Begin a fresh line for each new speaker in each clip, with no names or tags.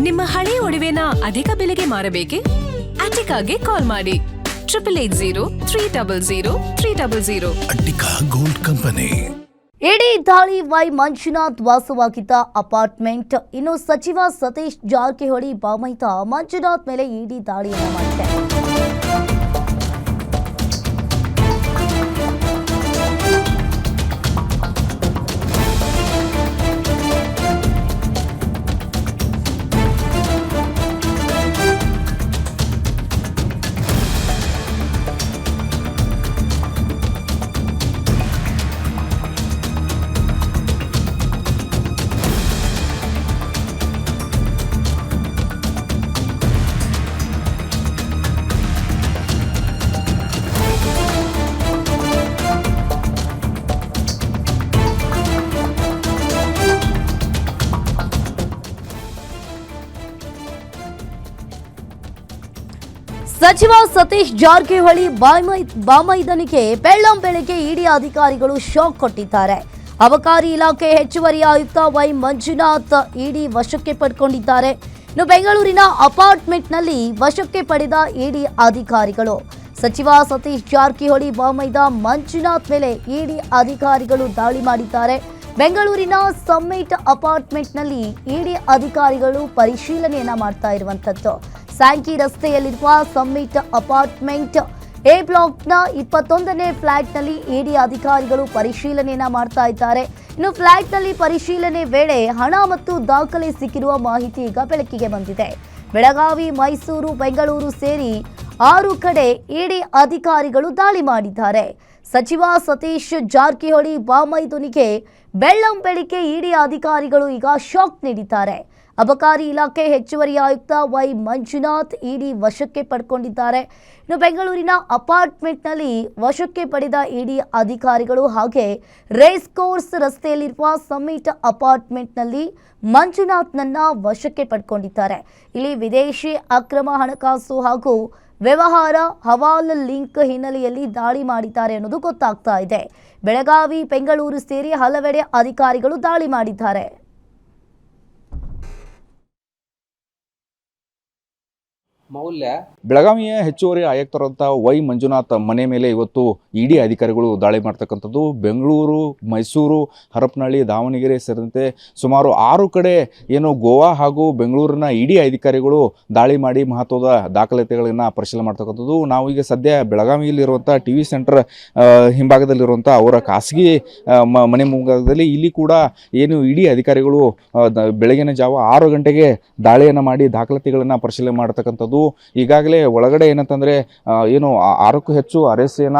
ನಿಮ್ಮ ಹಳೆ ಒಡವೆನ ಅಧಿಕ ಬೆಲೆಗೆ ಮಾರಬೇಕೆ? ಅಟಿಕಾಗೆ ಕಾಲ್ ಮಾಡಿ 8880
ಅಟ್ಟಿಕಾ ಗೋಲ್ಡ್ ಕಂಪನಿ.
ಇಡೀ ದಾಳಿ ವೈ ಮಂಜುನಾಥ್ ವಾಸವಾಗಿದ್ದ ಅಪಾರ್ಟ್ಮೆಂಟ್. ಇನ್ನು ಸಚಿವ ಸತೀಶ್ ಜಾರಕಿಹೊಳಿ ಬಾಮೈದ ಮಂಜುನಾಥ್ ಮೇಲೆ ಇಡೀ ದಾಳಿಯನ್ನು ಮಾಡಿದೆ. ಸಚಿವ ಸತೀಶ್ ಜಾರಕಿಹೊಳಿ ಬಾಮೈದನಿಗೆ ಬೆಳ್ಳಂ ಬೆಳಗ್ಗೆ ಇಡಿ ಅಧಿಕಾರಿಗಳು ಶಾಕ್ ಕೊಟ್ಟಿದ್ದಾರೆ. ಅಬಕಾರಿ ಇಲಾಖೆ ಹೆಚ್ಚುವರಿ ಆಯುಕ್ತ ವೈ ಮಂಜುನಾಥ್ ಇಡಿ ವಶಕ್ಕೆ ಪಡೆದುಕೊಂಡಿದ್ದಾರೆ. ಇನ್ನು ಬೆಂಗಳೂರಿನ ಅಪಾರ್ಟ್ಮೆಂಟ್ನಲ್ಲಿ ವಶಕ್ಕೆ ಪಡೆದ ಇಡಿ ಅಧಿಕಾರಿಗಳು ಸಚಿವ ಸತೀಶ್ ಜಾರಕಿಹೊಳಿ ಬಾಮೈದ ಮಂಜುನಾಥ್ ಮೇಲೆ ಇಡಿ ಅಧಿಕಾರಿಗಳು ದಾಳಿ ಮಾಡಿದ್ದಾರೆ. ಬೆಂಗಳೂರಿನ ಸಮ್ಮಿಟ್ ಅಪಾರ್ಟ್ಮೆಂಟ್ನಲ್ಲಿ ಇಡಿ ಅಧಿಕಾರಿಗಳು ಪರಿಶೀಲನೆಯನ್ನ ಮಾಡ್ತಾ ಇರುವಂತದ್ದು. ಸ್ಯಾಂಕಿ ರಸ್ತೆಯಲ್ಲಿರುವ ಸಮ್ಮಿಟ್ ಅಪಾರ್ಟ್ಮೆಂಟ್ ಎ ಬ್ಲಾಕ್ನ 21ನೇ ಫ್ಲಾಟ್ನಲ್ಲಿ ಇಡಿ ಅಧಿಕಾರಿಗಳು ಪರಿಶೀಲನೆಯನ್ನ ಮಾಡ್ತಾ ಇದ್ದಾರೆ. ಇನ್ನು ಫ್ಲಾಟ್ನಲ್ಲಿ ಪರಿಶೀಲನೆ ವೇಳೆ ಹಣ ಮತ್ತು ದಾಖಲೆ ಸಿಕ್ಕಿರುವ ಮಾಹಿತಿ ಈಗ ಬೆಳಕಿಗೆ ಬಂದಿದೆ. ಬೆಳಗಾವಿ, ಮೈಸೂರು, ಬೆಂಗಳೂರು ಸೇರಿ 6 ಕಡೆ ಇಡಿ ಅಧಿಕಾರಿಗಳು ದಾಳಿ ಮಾಡಿದ್ದಾರೆ. ಸಚಿವ ಸತೀಶ್ ಜಾರಕಿಹೊಳಿ ಬಾಮೈದುನಿಗೆ ಬೆಳ್ಳಂ ಬೆಳಿಗ್ಗೆ ಇಡಿ ಅಧಿಕಾರಿಗಳು ಈಗ ಶಾಕ್ ನೀಡಿದ್ದಾರೆ. ಅಬಕಾರಿ ಇಲಾಖೆ ಹೆಚ್ಚುವರಿ ಆಯುಕ್ತ ವೈ ಮಂಜುನಾಥ್ ಇಡಿ ವಶಕ್ಕೆ ಪಡೆದುಕೊಂಡಿದ್ದಾರೆ. ಇನ್ನು ಬೆಂಗಳೂರಿನ ಅಪಾರ್ಟ್ಮೆಂಟ್ನಲ್ಲಿ ವಶಕ್ಕೆ ಪಡೆದ ಇಡಿ ಅಧಿಕಾರಿಗಳು ಹಾಗೆ ರೇಸ್ ಕೋರ್ಸ್ ರಸ್ತೆಯಲ್ಲಿರುವ ಸಮ್ಮಿಟ್ ಅಪಾರ್ಟ್ಮೆಂಟ್ನಲ್ಲಿ ಮಂಜುನಾಥ್ನನ್ನ ವಶಕ್ಕೆ ಪಡೆದುಕೊಂಡಿದ್ದಾರೆ. ಇಲ್ಲಿ ವಿದೇಶಿ ಅಕ್ರಮ ಹಣಕಾಸು ಹಾಗೂ ವ್ಯವಹಾರ ಹವಾಲಾ ಲಿಂಕ್ ಹಿನ್ನೆಲೆಯಲ್ಲಿ ದಾಳಿ ಮಾಡಿದ್ದಾರೆ ಅನ್ನೋದು ಗೊತ್ತಾಗ್ತಾ ಇದೆ. ಬೆಳಗಾವಿ, ಬೆಂಗಳೂರು ಸೇರಿ ಹಲವೆಡೆ ಅಧಿಕಾರಿಗಳು ದಾಳಿ ಮಾಡಿದ್ದಾರೆ.
ಬೆಳಗಾವಿಯ ಹೆಚ್ಚುವರಿ ಆಯುಕ್ತರಂತ ವೈ ಮಂಜುನಾಥ್ ಮನೆ ಮೇಲೆ ಇವತ್ತು ಇಡಿ ಅಧಿಕಾರಿಗಳು ದಾಳಿ ಮಾಡ್ತಕ್ಕಂಥದ್ದು. ಬೆಂಗಳೂರು, ಮೈಸೂರು, ಹರಪನಹಳ್ಳಿ, ದಾವಣಗೆರೆ ಸೇರಿದಂತೆ ಸುಮಾರು 6 ಕಡೆ ಏನು ಗೋವಾ ಹಾಗೂ ಬೆಂಗಳೂರಿನ ಇಡಿ ಅಧಿಕಾರಿಗಳು ದಾಳಿ ಮಾಡಿ ಮಹತ್ವದ ದಾಖಲಾತಿಗಳನ್ನು ಪರಿಶೀಲನೆ ಮಾಡ್ತಕ್ಕಂಥದ್ದು. ನಾವು ಈಗ ಸದ್ಯ ಬೆಳಗಾವಿಯಲ್ಲಿರುವಂಥ ಟಿ ವಿ ಸೆಂಟರ್ ಹಿಂಭಾಗದಲ್ಲಿರುವಂಥ ಅವರ ಖಾಸಗಿ ಮನೆ ಮುಂಭಾಗದಲ್ಲಿ ಇಲ್ಲಿ ಕೂಡ ಏನು ಇಡಿ ಅಧಿಕಾರಿಗಳು ಬೆಳಗಿನ ಜಾವ 6 ಗಂಟೆಗೆ ದಾಳಿಯನ್ನು ಮಾಡಿ ದಾಖಲಾತಿಗಳನ್ನು ಪರಿಶೀಲನೆ ಮಾಡ್ತಕ್ಕಂಥದ್ದು. ಈಗಾಗಲೇ ಒಳಗಡೆ ಏನಂತಂದ್ರೆ ಏನು 6ಕ್ಕೂ ಹೆಚ್ಚು ಅರೆಸ್ಟೇನ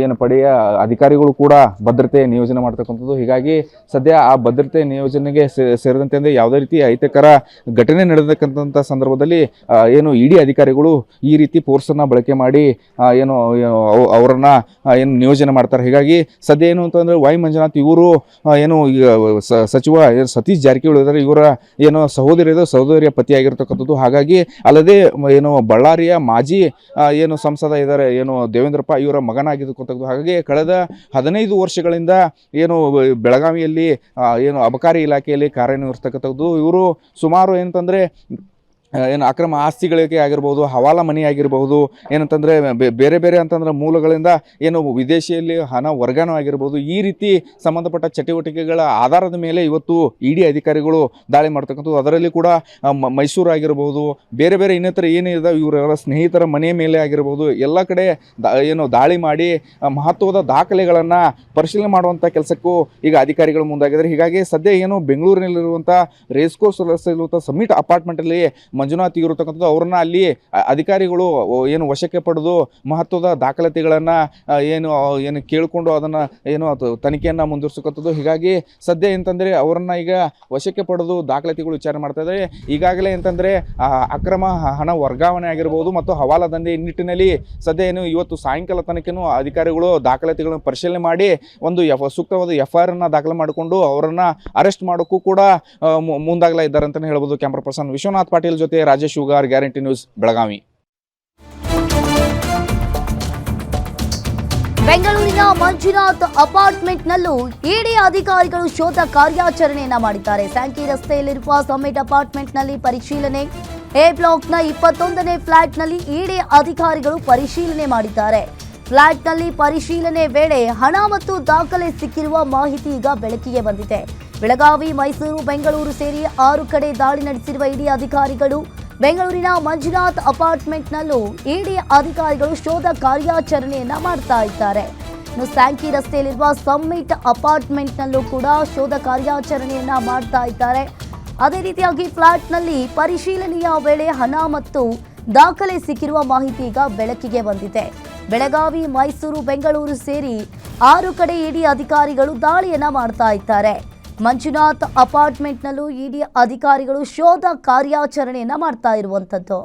ಏನು ಪಡೆಯ ಅಧಿಕಾರಿಗಳು ಕೂಡ ಭದ್ರತೆ ನಿಯೋಜನೆ ಮಾಡ್ತಕ್ಕಂಥದ್ದು. ಹೀಗಾಗಿ ಸದ್ಯ ಆ ಭದ್ರತೆ ನಿಯೋಜನೆಗೆ ಸೇರಿದಂತೆ ಅಂದರೆ ಯಾವುದೇ ರೀತಿ ಅಹಿತಕರ ಘಟನೆ ನಡೆದಕ್ಕಂಥ ಸಂದರ್ಭದಲ್ಲಿ ಏನು ಇಡಿ ಅಧಿಕಾರಿಗಳು ಈ ರೀತಿ ಫೋರ್ಸನ್ನು ಬಳಕೆ ಮಾಡಿ ಏನು ಅವರನ್ನ ಏನು ನಿಯೋಜನೆ ಮಾಡ್ತಾರೆ. ಹೀಗಾಗಿ ಸದ್ಯ ಏನು ಅಂತಂದರೆ ವೈ ಮಂಜುನಾಥ್ ಇವರು ಏನು ಸಚಿವ ಸತೀಶ್ ಜಾರಕಿಹೊಳಿ ಇದ್ದಾರೆ, ಇವರ ಏನು ಸಹೋದರಿಯ ಪತಿಯಾಗಿರ್ತಕ್ಕಂಥದ್ದು. ಹಾಗಾಗಿ ಅಲ್ಲದೆ ಏನು ಬಳ್ಳಾರಿಯ ಮಾಜಿ ಏನು ಸಂಸದ ಇದ್ದಾರೆ ಏನು ದೇವೇಂದ್ರಪ್ಪ ಇವರ ಮಗನಾಗಿರ್ತಕ್ಕಂಥದ್ದು. ಹಾಗಾಗಿ ಕಳೆದ 15 ವರ್ಷಗಳಿಂದ ಏನು ಬೆಳಗಾವಿಯಲ್ಲಿ ಏನು ಅಬಕಾರಿ ಇಲಾಖೆಯಲ್ಲಿ ಕಾರ್ಯನಿರ್ವಹಿಸ್ತಕ್ಕಂಥದ್ದು. ಇವರು ಸುಮಾರು ಏನಂತಂದರೆ ಏನು ಅಕ್ರಮ ಆಸ್ತಿಗಳಿಗೆ ಆಗಿರ್ಬೋದು, ಹವಾಲಾ ಮನಿ ಆಗಿರ್ಬೋದು, ಏನಂತಂದರೆ ಬೇರೆ ಬೇರೆ ಅಂತಂದ್ರೆ ಮೂಲಗಳಿಂದ ಏನು ವಿದೇಶಿಯಲ್ಲಿ ಹಣ ವರ್ಗಾವಣೆ ಆಗಿರ್ಬೋದು, ಈ ರೀತಿ ಸಂಬಂಧಪಟ್ಟ ಚಟುವಟಿಕೆಗಳ ಆಧಾರದ ಮೇಲೆ ಇವತ್ತು ಇಡಿ ಅಧಿಕಾರಿಗಳು ದಾಳಿ ಮಾಡ್ತಕ್ಕಂಥದ್ದು. ಅದರಲ್ಲಿ ಕೂಡ ಮೈಸೂರು ಆಗಿರ್ಬೋದು, ಬೇರೆ ಬೇರೆ ಇನ್ನಿತರ ಏನಿದೆ ಇವರ ಸ್ನೇಹಿತರ ಮನೆ ಮೇಲೆ ಆಗಿರ್ಬೋದು, ಎಲ್ಲ ಕಡೆ ಏನು ದಾಳಿ ಮಾಡಿ ಮಹತ್ವದ ದಾಖಲೆಗಳನ್ನು ಪರಿಶೀಲನೆ ಮಾಡುವಂಥ ಕೆಲಸಕ್ಕೂ ಈಗ ಅಧಿಕಾರಿಗಳು ಮುಂದಾಗಿದ್ದಾರೆ. ಹೀಗಾಗಿ ಸದ್ಯ ಏನು ಬೆಂಗಳೂರಿನಲ್ಲಿರುವಂಥ ರೇಸ್ ಕೋರ್ಸ್ ರಸ್ತೆಯಲ್ಲಿರುವಂಥ ಸಮ್ಮಿಟ್ ಅಪಾರ್ಟ್ಮೆಂಟಲ್ಲಿ ಮಂಜುನಾಥ್ ಇರತಕ್ಕಂಥದ್ದು ಅವರನ್ನ ಅಲ್ಲಿ ಅಧಿಕಾರಿಗಳು ಏನು ವಶಕ್ಕೆ ಪಡೆದು ಮಹತ್ವದ ದಾಖಲಾತಿಗಳನ್ನು ಏನು ಕೇಳಿಕೊಂಡು ಅದನ್ನು ಏನು ತನಿಖೆಯನ್ನು ಮುಂದುವರಿಸತಕ್ಕಂಥದ್ದು. ಹೀಗಾಗಿ ಸದ್ಯ ಅಂತಂದರೆ ಅವರನ್ನು ಈಗ ವಶಕ್ಕೆ ಪಡೆದು ದಾಖಲಾತಿಗಳು ವಿಚಾರಣೆ ಮಾಡ್ತಾ ಇದ್ದಾರೆ. ಈಗಾಗಲೇ ಅಂತಂದರೆ ಅಕ್ರಮ ಹಣ ವರ್ಗಾವಣೆ ಆಗಿರ್ಬೋದು ಮತ್ತು ಹವಾಲಾ ದಂಧೆ ನಿಟ್ಟಿನಲ್ಲಿ ಸದ್ಯ ಏನು ಇವತ್ತು ಸಾಯಂಕಾಲ ತನಕನೂ ಅಧಿಕಾರಿಗಳು ದಾಖಲಾತಿಗಳನ್ನು ಪರಿಶೀಲನೆ ಮಾಡಿ ಒಂದು ಸೂಕ್ತವಾದ FIR ಅನ್ನು ದಾಖಲೆ ಮಾಡಿಕೊಂಡು ಅವರನ್ನು ಅರೆಸ್ಟ್ ಮಾಡೋಕ್ಕೂ ಕೂಡ ಮುಂದಾಗಲೇ ಇದ್ದಾರೆ ಅಂತಲೇ ಹೇಳ್ಬೋದು. ಕ್ಯಾಮ್ರಾ ಪರ್ಸನ್ ವಿಶ್ವನಾಥ್ ಪಾಟೀಲ್ ಜೊತೆ ರಾಜೇಶ್ ಉಗಾರ್, ಗ್ಯಾರಂಟಿ ನ್ಯೂಸ್, ಬೆಳಗಾವಿ.
ಬೆಂಗಳೂರಿನ ಮಂಜುನಾಥ್ ಅಪಾರ್ಟ್ಮೆಂಟ್ನಲ್ಲೂ ಇಡಿ ಅಧಿಕಾರಿಗಳು ಶೋಧ ಕಾರ್ಯಾಚರಣೆಯನ್ನ ಮಾಡಿದ್ದಾರೆ. ಸ್ಯಾಂಕಿ ರಸ್ತೆಯಲ್ಲಿರುವ ಸಮ್ಮಿಟ್ ಅಪಾರ್ಟ್ಮೆಂಟ್ನಲ್ಲಿ ಪರಿಶೀಲನೆ. ಎ ಬ್ಲಾಕ್ನ 21ನೇ ಫ್ಲಾಟ್ನಲ್ಲಿ ಇಡಿ ಅಧಿಕಾರಿಗಳು ಪರಿಶೀಲನೆ ಮಾಡಿದ್ದಾರೆ. ಫ್ಲಾಟ್ನಲ್ಲಿ ಪರಿಶೀಲನೆ ವೇಳೆ ಹಣ ಮತ್ತು ದಾಖಲೆ ಸಿಕ್ಕಿರುವ ಮಾಹಿತಿ ಈಗ ಬೆಳಕಿಗೆ ಬಂದಿದೆ. ಬೆಳಗಾವಿ, ಮೈಸೂರು, ಬೆಂಗಳೂರು ಸೇರಿ 6 ಕಡೆ ದಾಳಿ ನಡೆಸಿರುವ ಇಡಿ ಅಧಿಕಾರಿಗಳು ಬೆಂಗಳೂರಿನ ಮಂಜುನಾಥ್ ಅಪಾರ್ಟ್ಮೆಂಟ್ನಲ್ಲೂ ಇಡಿ ಅಧಿಕಾರಿಗಳು ಶೋಧ ಕಾರ್ಯಾಚರಣೆಯನ್ನ ಮಾಡ್ತಾ ಇದ್ದಾರೆ. ಇನ್ನು ಸ್ಯಾಂಕಿ ರಸ್ತೆಯಲ್ಲಿರುವ ಸಮ್ಮಿಟ್ ಅಪಾರ್ಟ್ಮೆಂಟ್ನಲ್ಲೂ ಕೂಡ ಶೋಧ ಕಾರ್ಯಾಚರಣೆಯನ್ನ ಮಾಡ್ತಾ ಇದ್ದಾರೆ. ಅದೇ ರೀತಿಯಾಗಿ ಫ್ಲಾಟ್ನಲ್ಲಿ ಪರಿಶೀಲನೆಯ ವೇಳೆ ಹಣ ಮತ್ತು ದಾಖಲೆ ಸಿಕ್ಕಿರುವ ಮಾಹಿತಿ ಈಗ ಬೆಳಕಿಗೆ ಬಂದಿದೆ. ಬೆಳಗಾವಿ, ಮೈಸೂರು, ಬೆಂಗಳೂರು ಸೇರಿ 6 ಕಡೆ ಇಡಿ ಅಧಿಕಾರಿಗಳು ದಾಳಿಯನ್ನ ಮಾಡ್ತಾ ಇದ್ದಾರೆ. ಮಂಜುನಾಥ್ ಅಪಾರ್ಟ್ಮೆಂಟ್ನಲ್ಲೂ ಇಡಿ ಅಧಿಕಾರಿಗಳು ಶೋಧ ಕಾರ್ಯಾಚರಣೆಯನ್ನ ಮಾಡ್ತಾ ಇರುವಂತದ್ದು.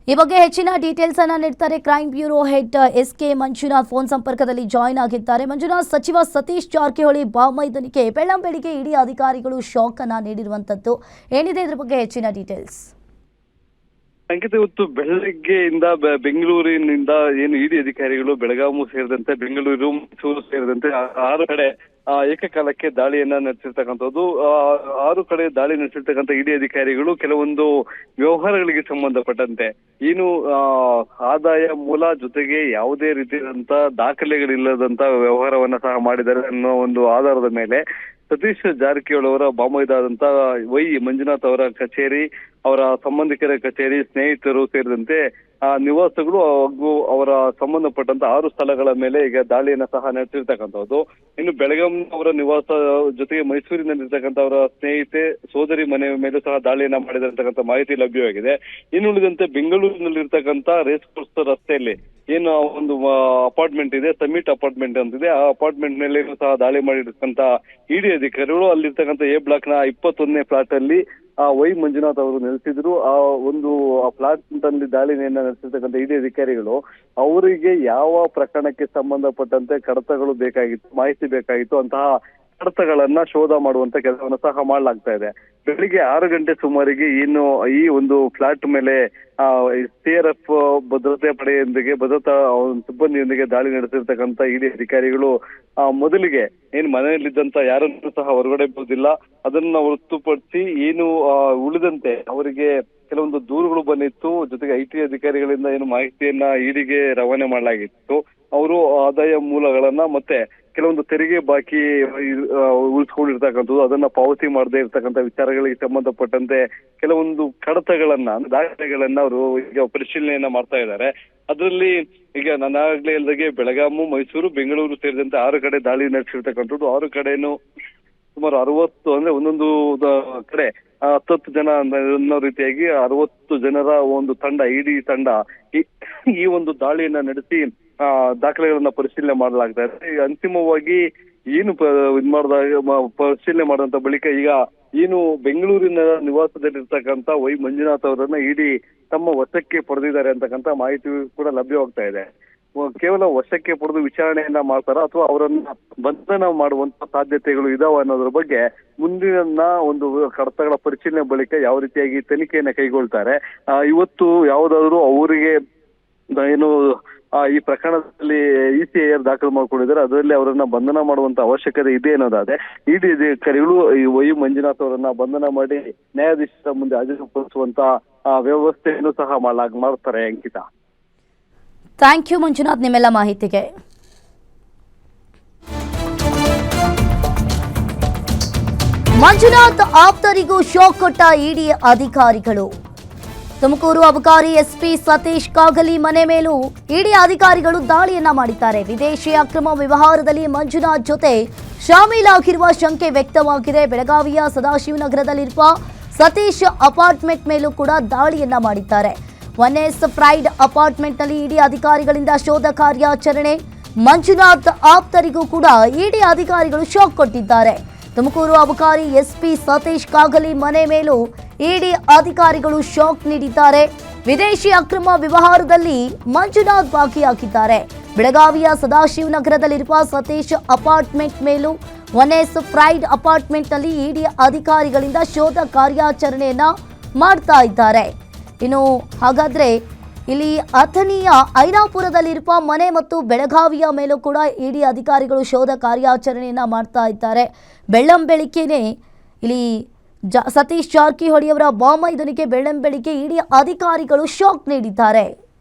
ಈ ಬಗ್ಗೆ ಹೆಚ್ಚಿನ ಡೀಟೇಲ್ಸ್ ಅನ್ನ ನೀಡ್ತಾರೆ crime bureau head SK Manjunath phone ಸಂಪರ್ಕದಲ್ಲಿ ಜಾಯಿನ್ ಆಗಿದ್ದಾರೆ. ಮಂಜುನಾಥ್, ಸಚಿವ ಸತೀಶ್ ಜಾರಕಿಹೊಳಿ ಬಾಮೈದನಿಗೆ ಬೆಳ್ಳಂಬೆಳಿಗ್ಗೆ ಇಡಿ ಅಧಿಕಾರಿಗಳು ಶಾಕ್ ಅನ್ನ ನೀಡಿರುವಂತದ್ದು, ಏನಿದೆ ಇದ್ರ ಬಗ್ಗೆ ಹೆಚ್ಚಿನ ಡೀಟೇಲ್ಸ್?
ಅಂಕಿತ, ಇವತ್ತು ಬೆಳಗ್ಗೆಯಿಂದ ಬೆಂಗಳೂರಿನಿಂದ ಏನು ಇಡಿ ಅಧಿಕಾರಿಗಳು ಬೆಳಗಾವಿ ಸೇರಿದಂತೆ ಬೆಂಗಳೂರು, ಮೈಸೂರು ಸೇರಿದಂತೆ 6 ಕಡೆ ಏಕಕಾಲಕ್ಕೆ ದಾಳಿಯನ್ನ ನಡೆಸಿರ್ತಕ್ಕಂಥದ್ದು. 6 ಕಡೆ ದಾಳಿ ನಡೆಸಿರ್ತಕ್ಕಂಥ ಇಡಿ ಅಧಿಕಾರಿಗಳು ಕೆಲವೊಂದು ವ್ಯವಹಾರಗಳಿಗೆ ಸಂಬಂಧಪಟ್ಟಂತೆ ಏನು ಆದಾಯ ಮೂಲ ಜೊತೆಗೆ ಯಾವುದೇ ರೀತಿಯಾದಂತ ದಾಖಲೆಗಳಿಲ್ಲದಂತ ವ್ಯವಹಾರವನ್ನ ಸಹ ಮಾಡಿದ್ದಾರೆ ಅನ್ನೋ ಒಂದು ಆಧಾರದ ಮೇಲೆ ಸತೀಶ್ ಜಾರಕಿಹೊಳಿ ಅವರ ಬಾಮೈದಾದಂತ ವೈ ಮಂಜುನಾಥ್ ಅವರ ಕಚೇರಿ, ಅವರ ಸಂಬಂಧಿಕರ ಕಚೇರಿ, ಸ್ನೇಹಿತರು ಸೇರಿದಂತೆ ನಿವಾಸಗಳು ಹಾಗೂ ಅವರ ಸಂಬಂಧಪಟ್ಟಂತ 6 ಸ್ಥಳಗಳ ಮೇಲೆ ಈಗ ದಾಳಿಯನ್ನ ಸಹ ನಡೆಸಿರ್ತಕ್ಕಂಥದ್ದು. ಇನ್ನು ಬೆಳಗಾವಿ ಅವರ ನಿವಾಸ ಜೊತೆಗೆ ಮೈಸೂರಿನಲ್ಲಿರ್ತಕ್ಕಂಥ ಅವರ ಸ್ನೇಹಿತೆ, ಸೋದರಿ ಮನೆ ಮೇಲೂ ಸಹ ದಾಳಿಯನ್ನ ಮಾಡಿದಿರ್ತಕ್ಕಂಥ ಮಾಹಿತಿ ಲಭ್ಯವಾಗಿದೆ. ಇನ್ನು ಉಳಿದಂತೆ ಬೆಂಗಳೂರಿನಲ್ಲಿರ್ತಕ್ಕಂಥ ರೇಸ್ ಕೋರ್ಸ್ ರಸ್ತೆಯಲ್ಲಿ ಏನು ಒಂದು ಅಪಾರ್ಟ್ಮೆಂಟ್ ಇದೆ, ಸಮ್ಮಿಟ್ ಅಪಾರ್ಟ್ಮೆಂಟ್ ಅಂತಿದೆ, ಆ ಅಪಾರ್ಟ್ಮೆಂಟ್ ಮೇಲೆ ಸಹ ದಾಳಿ ಮಾಡಿರ್ತಕ್ಕಂಥ ಇಡಿ ಅಧಿಕಾರಿಗಳು ಅಲ್ಲಿರ್ತಕ್ಕಂಥ ಎ ಬ್ಲಾಕ್ ನ 21ನೇ ಫ್ಲಾಟ್ ಅಲ್ಲಿ ವೈ ಮಂಜುನಾಥ್ ಅವರು ನೆಲೆಸಿದ್ರು. ಆ ಒಂದು ಫ್ಲಾಟ್ ನಲ್ಲಿ ದಾಳಿಯನ್ನ ನಡೆಸಿರ್ತಕ್ಕಂಥ ಇಡಿ ಅಧಿಕಾರಿಗಳು ಅವರಿಗೆ ಯಾವ ಪ್ರಕರಣಕ್ಕೆ ಸಂಬಂಧಪಟ್ಟಂತೆ ಕಡತಗಳು ಬೇಕಾಗಿತ್ತು, ಮಾಹಿತಿ ಬೇಕಾಗಿತ್ತು, ಅಂತಹ ಕಡತಗಳನ್ನ ಶೋಧ ಮಾಡುವಂತ ಕೆಲಸವನ್ನು ಸಹ ಮಾಡಲಾಗ್ತಾ ಇದೆ. ಬೆಳಿಗ್ಗೆ 6 ಗಂಟೆ ಸುಮಾರಿಗೆ ಏನು ಈ ಒಂದು ಫ್ಲಾಟ್ ಮೇಲೆ CRF ಭದ್ರತೆ ಪಡೆಯೊಂದಿಗೆ ಭದ್ರತಾ ಸಿಬ್ಬಂದಿಯೊಂದಿಗೆ ದಾಳಿ ನಡೆಸಿರ್ತಕ್ಕಂಥ ಇಡಿ ಅಧಿಕಾರಿಗಳು ಮೊದಲಿಗೆ ಏನು ಮನೆಯಲ್ಲಿದ್ದಂತ ಯಾರನ್ನೂ ಸಹ ಹೊರಗಡೆ ಬರುವುದಿಲ್ಲ, ಅದನ್ನ ಹೊರತುಪಡಿಸಿ ಏನು ಉಳಿದಂತೆ ಅವರಿಗೆ ಕೆಲವೊಂದು ದೂರುಗಳು ಬಂದಿತ್ತು, ಜೊತೆಗೆ IT ಅಧಿಕಾರಿಗಳಿಂದ ಏನು ಮಾಹಿತಿಯನ್ನ ಇಡಿಗೆ ರವಾನೆ ಮಾಡಲಾಗಿತ್ತು. ಅವರು ಆದಾಯ ಮೂಲಗಳನ್ನ ಮತ್ತೆ ಕೆಲವೊಂದು ತೆರಿಗೆ ಬಾಕಿ ಉಳಿಸ್ಕೊಂಡಿರ್ತಕ್ಕಂಥದ್ದು, ಅದನ್ನ ಪಾವತಿ ಮಾಡದೇ ಇರ್ತಕ್ಕಂಥ ವಿಚಾರಗಳಿಗೆ ಸಂಬಂಧಪಟ್ಟಂತೆ ಕೆಲವೊಂದು ಕಡತಗಳನ್ನ, ದಾಖಲೆಗಳನ್ನ ಅವರು ಈಗ ಪರಿಶೀಲನೆಯನ್ನ ಮಾಡ್ತಾ ಇದ್ದಾರೆ. ಅದರಲ್ಲಿ ಈಗ ನಾನಾಗ್ಲೇ ಹೇಳಿದಾಗೆ ಬೆಳಗಾವಿ, ಮೈಸೂರು, ಬೆಂಗಳೂರು ಸೇರಿದಂತೆ 6 ಕಡೆ ದಾಳಿ ನಡೆಸಿರ್ತಕ್ಕಂಥದ್ದು. 6 ಕಡೆನೂ ಸುಮಾರು 60 ಅಂದ್ರೆ ಒಂದೊಂದು ಕಡೆ 10 ಜನ ಅನ್ನೋ ರೀತಿಯಾಗಿ 60 ಜನರ ಒಂದು ತಂಡ, ಇಡಿ ತಂಡ ಈ ಒಂದು ದಾಳಿಯನ್ನ ನಡೆಸಿ ದಾಖಲೆಗಳನ್ನ ಪರಿಶೀಲನೆ ಮಾಡಲಾಗ್ತಾ ಇದೆ. ಅಂತಿಮವಾಗಿ ಏನು ಪರಿಶೀಲನೆ ಮಾಡಿದಂತ ಬಳಿಕ ಈಗ ಏನು ಬೆಂಗಳೂರಿನ ನಿವಾಸದಲ್ಲಿರ್ತಕ್ಕಂಥ ವೈ ಮಂಜುನಾಥ್ ಅವರನ್ನ ಇಡಿ ತಮ್ಮ ವಶಕ್ಕೆ ಪಡೆದಿದ್ದಾರೆ ಅಂತಕ್ಕಂಥ ಮಾಹಿತಿ ಕೂಡ ಲಭ್ಯವಾಗ್ತಾ ಇದೆ. ಕೇವಲ ವಶಕ್ಕೆ ಪಡೆದು ವಿಚಾರಣೆಯನ್ನ ಮಾಡ್ತಾರ ಅಥವಾ ಅವರನ್ನ ಬಂಧನ ಮಾಡುವಂತ ಸಾಧ್ಯತೆಗಳು ಇದಾವ ಅನ್ನೋದ್ರ ಬಗ್ಗೆ ಮುಂದಿನ ಒಂದು ಕಡತಗಳ ಪರಿಶೀಲನೆ ಬಳಿಕ ಯಾವ ರೀತಿಯಾಗಿ ತನಿಖೆಯನ್ನ ಕೈಗೊಳ್ತಾರೆ. ಇವತ್ತು ಯಾವುದಾದ್ರು ಅವರಿಗೆ ಏನು ಈ ಪ್ರಕರಣದಲ್ಲಿ ECIR ದಾಖಲು ಮಾಡ್ಕೊಂಡಿದ್ದಾರೆ, ಅದರಲ್ಲಿ ಅವರನ್ನ ಬಂಧನ ಮಾಡುವಂತ ಅವಶ್ಯಕತೆ ಇದೆ ಅನ್ನೋದಾದ್ರೆ ಇಡಿ ಅಧಿಕಾರಿಗಳು ಈ ವೈ ಮಂಜುನಾಥ್ ಅವರನ್ನ ಬಂಧನ ಮಾಡಿ ನ್ಯಾಯಾಧೀಶರ ಮುಂದೆ ಹಾಜರುಪಡಿಸುವಂತ ವ್ಯವಸ್ಥೆಯನ್ನು ಸಹ ಮಾಡ್ತಾರೆ. ಅಂಕಿತಾ,
ಥ್ಯಾಂಕ್ ಯು ಮಂಜುನಾಥ್ ನಿಮ್ಮೆಲ್ಲ ಮಾಹಿತಿಗೆ. ಮಂಜುನಾಥ್ ಆಪ್ತರಿಗೂ ಶಾಕ್ ಕೊಟ್ಟ ಇಡಿ ಅಧಿಕಾರಿಗಳು. ತುಮಕೂರು ಅಬಕಾರಿ SP ಸತೀಶ್ ಕಾಗಲಿ ಮನೆ ಮೇಲೂ ಇಡಿ ಅಧಿಕಾರಿಗಳು ದಾಳಿಯನ್ನ ಮಾಡಿದ್ದಾರೆ. ವಿದೇಶಿ ಅಕ್ರಮ ವ್ಯವಹಾರದಲ್ಲಿ ಮಂಜುನಾಥ್ ಜೊತೆ ಶಾಮೀಲಾಗಿರುವ ಶಂಕೆ ವ್ಯಕ್ತವಾಗಿದೆ. ಬೆಳಗಾವಿಯ ಸದಾಶಿವನಗರದಲ್ಲಿರುವ ಸತೀಶ್ ಅಪಾರ್ಟ್ಮೆಂಟ್ ಮೇಲೂ ಕೂಡ ದಾಳಿಯನ್ನ ಮಾಡಿದ್ದಾರೆ. 1S ಫ್ರೈಡ್ ಅಪಾರ್ಟ್ಮೆಂಟ್ನಲ್ಲಿ ಇಡಿ ಅಧಿಕಾರಿಗಳಿಂದ ಶೋಧ ಕಾರ್ಯಾಚರಣೆ. ಮಂಜುನಾಥ್ ಆಪ್ತರಿಗೂ ಕೂಡ ಇಡಿ ಅಧಿಕಾರಿಗಳು ಶಾಕ್ ಕೊಟ್ಟಿದ್ದಾರೆ. ತುಮಕೂರು ಅಬಕಾರಿ SP ಸತೀಶ್ ಕಾಗಲಿ ಮನೆ ಮೇಲೂ ಇಡಿ ಅಧಿಕಾರಿಗಳು ಶಾಕ್ ನೀಡಿದ್ದಾರೆ. ವಿದೇಶಿ ಅಕ್ರಮ ವ್ಯವಹಾರದಲ್ಲಿ ಮಂಜುನಾಥ್ ಭಾಗಿಯಾಗಿದ್ದಾರೆ. ಬೆಳಗಾವಿಯ ಸದಾಶಿವನಗರದಲ್ಲಿರುವ ಸತೀಶ್ ಅಪಾರ್ಟ್ಮೆಂಟ್ ಮೇಲೂ 1S ಫ್ರೈಡ್ ಅಪಾರ್ಟ್ಮೆಂಟ್ನಲ್ಲಿ ಇಡಿ ಅಧಿಕಾರಿಗಳಿಂದ ಶೋಧ ಕಾರ್ಯಾಚರಣೆಯನ್ನ ಮಾಡ್ತಾ ಇದ್ದಾರೆ. ಇನ್ನು ಹಾಗಾದ್ರೆ ಇಲ್ಲಿ ಅಥಣಿಯ ಐನಾಪುರದಲ್ಲಿರುವ ಮನೆ ಮತ್ತು ಬೆಳಗಾವಿಯ ಮೇಲೂ ಕೂಡ ಇಡಿ ಅಧಿಕಾರಿಗಳು ಶೋಧ ಕಾರ್ಯಾಚರಣೆಯನ್ನು ಮಾಡ್ತಾ ಇದ್ದಾರೆ. ಬೆಳ್ಳಂಬೆಳಿಗ್ಗೆನೇ ಇಲ್ಲಿ ಸತೀಶ್ ಜಾರಕಿಹೊಳಿ ಅವರ ಬಾಂಬ್ ಇದನಿಗೆ ಬೆಳ್ಳಂಬೆಳಿಗ್ಗೆ ಇಡಿ ಅಧಿಕಾರಿಗಳು ಶಾಕ್ ನೀಡಿದ್ದಾರೆ.